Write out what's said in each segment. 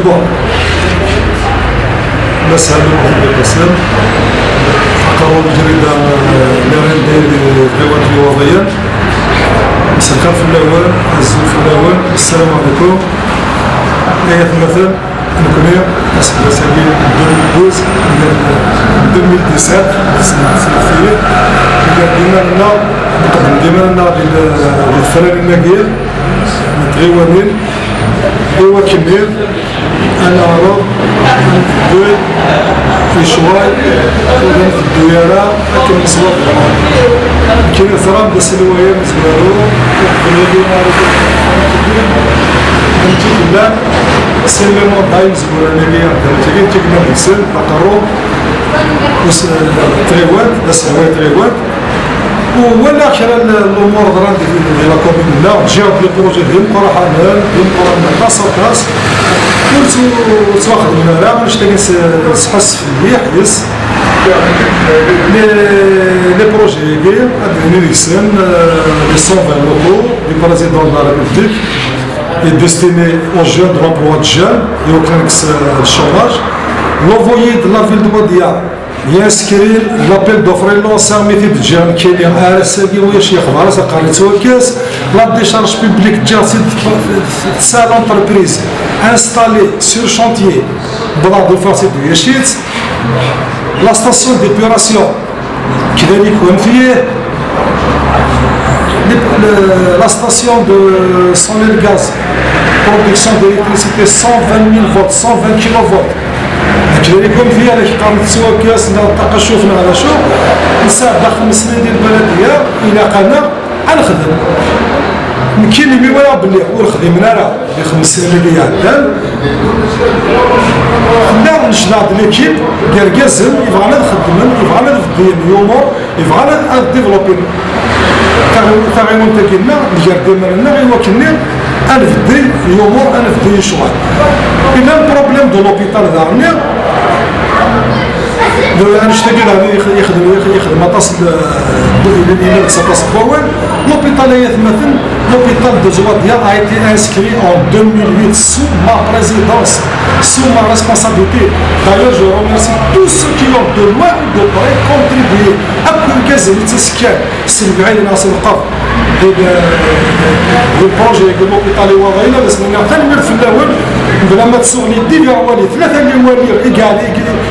bon. الناس هذو القسم فقروا الجريدة الإيرلندية للغوات الوضعية. مسكر في الأول، الزول في الأول، السلام عليكم. آية مثل نكوني أسفل سبيل 2012 من 2017 سنة ديما لنا للفنان الناقير متغيوانين إيوا كبير أنا أعرف دوي في شواي وغن في الدويرة أكل مصور كاين زرام دا سلوية مزبارو وقلوبي معروف نمتي كلا سلمون دايم زبورة نبيا درجة تكنا بيسل بقرو تريوات دا سلوية تريوات ولا خير الامور ضران ديال لا كومين لا جاو لي بروجي ديال القرى حنان ديال القرى نقاص وكاس قلت واخد من راه نشتغل نحس في المليح يس لي بروجي كاين ادريني ليسن لي 120 لوكو دي بريزيدون دو لا ريبوبليك et destiné aux jeunes de l'emploi de jeunes et au chômage. L'envoyé de la ville de Badia y inscrire l'appel d'offre lancé en métier de jeunes qui est à RSG ou Cheikh Varas à Karitsoukes. La décharge publique de cette entreprise installée sur chantier de la défense de Yeshitz. La station d'épuration qui est la station de sonner le gaz, production d'électricité 120 000 volts, 120 kV. كذلكم فيها اللي قامت تسوى كاس نلتقى شوفنا على شوف نساعد داخل المسنين ديال البلديه الى قنا غنخدم كاين اللي ولا بلي ونخدم من راه اللي 5 سنين اللي عندنا لا نشلع ليكيب ديال كازم يبغانا نخدم يبغانا نفدي يومور يبغانا ديفلوبي تاعي منتجنا الجردين مالنا غير كنا انفدي يومور انفدي شوال إلا البروبليم دو لوبيتال دارنا نشتغل عليه يخدم مطاس الى 19 بوان لوبيتال مثلا لوبيتال دو زواديا a été inscrit en 2008 sous ma présidence, sous ma responsabilité. D'ailleurs, je remercie tous ceux qui ont de loin ou de près contribué à que les États سلبعي ناس القف البروجي يقول لوبيتال وضعينا بس من ثاني في الاول بلا ما تسوغني ديفير ولي ثلاثه اللي ولي قال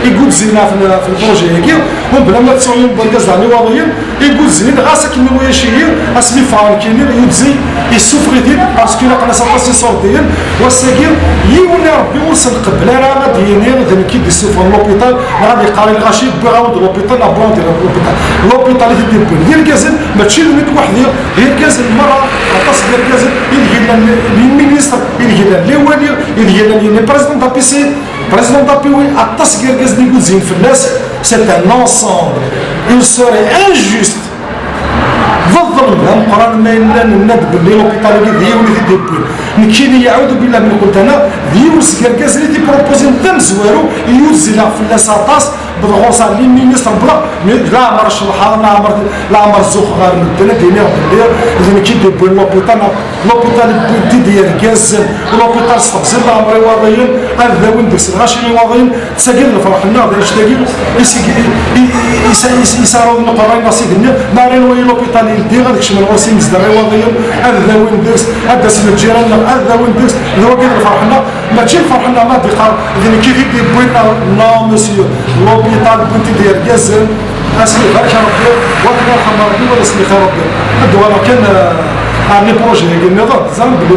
يقول زينه في البروجي هكا وبلا ما تسوغني بالكاز على وضعيا يقول زين غاسك من ويا شهير اسمي فانكيني يدزي يسوفريتي باسكو لا ساباسي صوتيا والساكير يولي ربي وصل قبل راه غادي ينير ذا كي يسوفر لوبيتال غادي قاري الغاشي بغاود لوبيتال لا بلون ديال لوبيتال لوبيتال اللي ديال كازن ما تشيل منك وحدي غير كازن مره عطاس ديال كازن يلقى لي مينيستر يلقى لي والي يلقى لي بريزيدون دا بي سي بريزيدون دا بي وي عطاس ديال كازن يقول زين في الناس سي ان انسومبل il serait injuste بالظلم مقارنه ما الا الند باللي لوبيتال اللي ولي ديبول كاين يعوذ بالله من قلت انا ديوس كركاز اللي تيبروبوزي نتم زوارو يوزلا في لاساطاس بالغوصه لي مينيستر بلا لا عمر الشلحه لا عمر الزوخ غير مدنا دينا بالليل اذا كي ديبول لوبيتال ديال كاز لوبيتال استقزل لا عمري واضيين هذا ويندكس غاشي واضيين تسجل الفرح النهار ديال شتاكي يساروا القراين نصيدنا نارين وي لوبيتال يدي غادي كشمل غوسي مزدر واضيين هذا ويندكس هذا سمت جيراننا هذا ويندكس هو كاين الفرحنا ماشي الفرحنا ما ديقار اذا كيف يديبونا لا مسيو لوبيتال بنتي ديال كازن اسمي بارك ربي وكنا يرحم ربي ولا اسمي خير ربي الدوله كان les projets et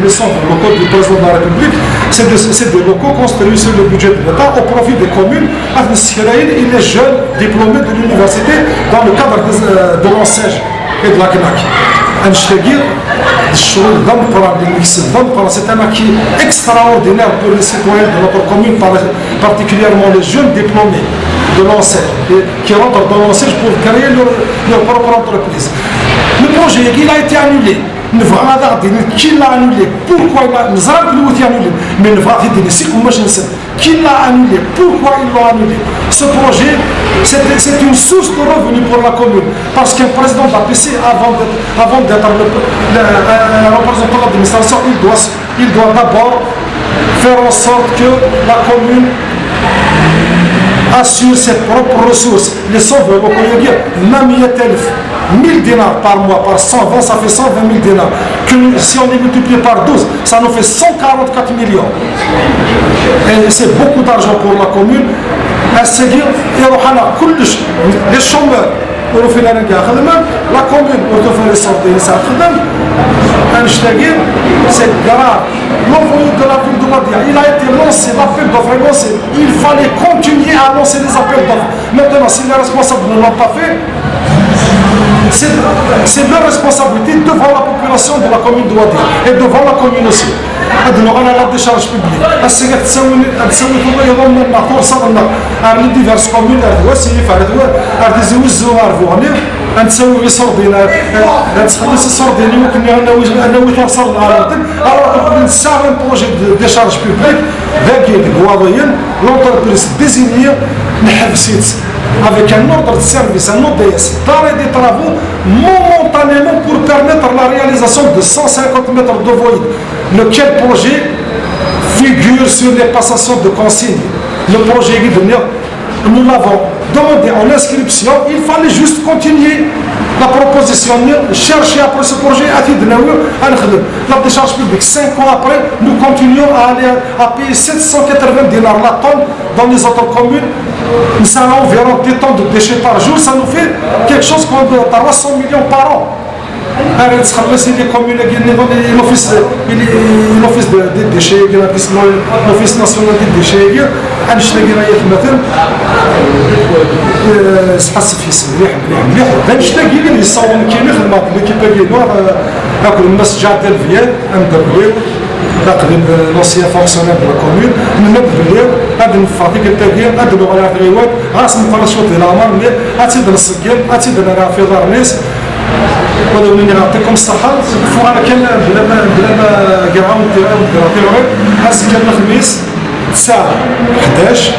les centres locaux du président de la République, c'est des locaux construits sur le budget de l'État au profit des communes, et les jeunes diplômés de l'université dans le cadre de l'enseigne et de la CNAC. C'est un acquis extraordinaire pour les citoyens de notre commune, particulièrement les jeunes diplômés de l'enseigne qui rentrent dans l'enseigne pour créer leur propre entreprise. Le projet il a été annulé. Qui l'a annulé? Pourquoi il a annulé? Mais le vrai c'est comment je sais. Qui l'a annulé? Pourquoi ils l'ont annulé? Ce projet, c'est une source de revenus pour la commune. Parce qu'un président de la PC, avant d'être le représentant de l'administration, il doit d'abord faire en sorte que la commune assure ses propres ressources. Les 120, donc on va dire, 1000 dinars par mois, par 120, ça fait 120 000 dinars. Que si on est multiplié par 12, ça nous fait 144 millions. Et c'est beaucoup d'argent pour la commune. Les chômeurs, la commune, c'est grave. L'envoyé de la ville de Wadia, il a été lancé, l'appel d'offres est lancé. Il fallait continuer à lancer les appels d'offres. Maintenant, si les responsables ne l'ont pas fait, c'est leur responsabilité devant la population de la commune de Wadia et devant la commune aussi. On a la décharge publique. Les diverses communes, نسوي صردينا نخلص الصرديني ممكن انا توصل alors نساهم بروجي دي شارج بوبليك ذاك القواضيين لونتربريز ديزينير نحبسيت avec un ordre de service, un ODS d'arrêt des travaux momentanément pour permettre la réalisation de 150 mètres de voirie. Lequel projet figure sur les passations de consignes. Le projet nous l'avons demandé en inscription, il fallait juste continuer la proposition, chercher après ce projet la décharge publique. 5 ans après, nous continuons à payer 780 dinars la tonne dans les autres communes. Ça a environ 10 tonnes de déchets par jour, ça nous fait quelque chose comme 300 millions par an. C'est les communes, l'office des déchets, l'office national des déchets, سباسيفيس مليح مليح مليح غنشتا كاين اللي يصاوبوا كاين خدمه ليكيب ديالو هاك الناس جات ديال فيان ندبليو تقريبا لونسيان فونكسيونير دو لا كومون ندبليو هاد الفاتيك التاكير هاد اللغه على غيوات راس مقرشوط ديال الامر مليح هاتي ديال السكير هاتي ديال في دار الناس ولو اني نعطيكم الصحه فوق انا كان بلا ما كراون ديال كان الخميس الساعة 11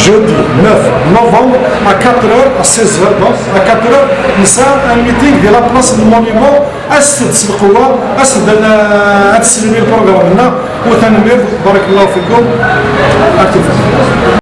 jeudi 9 novembre à 4h, à 16h donc, à 4h نساء un meeting de la place du monument أسد القوة أسد السلمي البروغرام لنا وتنمير بارك الله فيكم.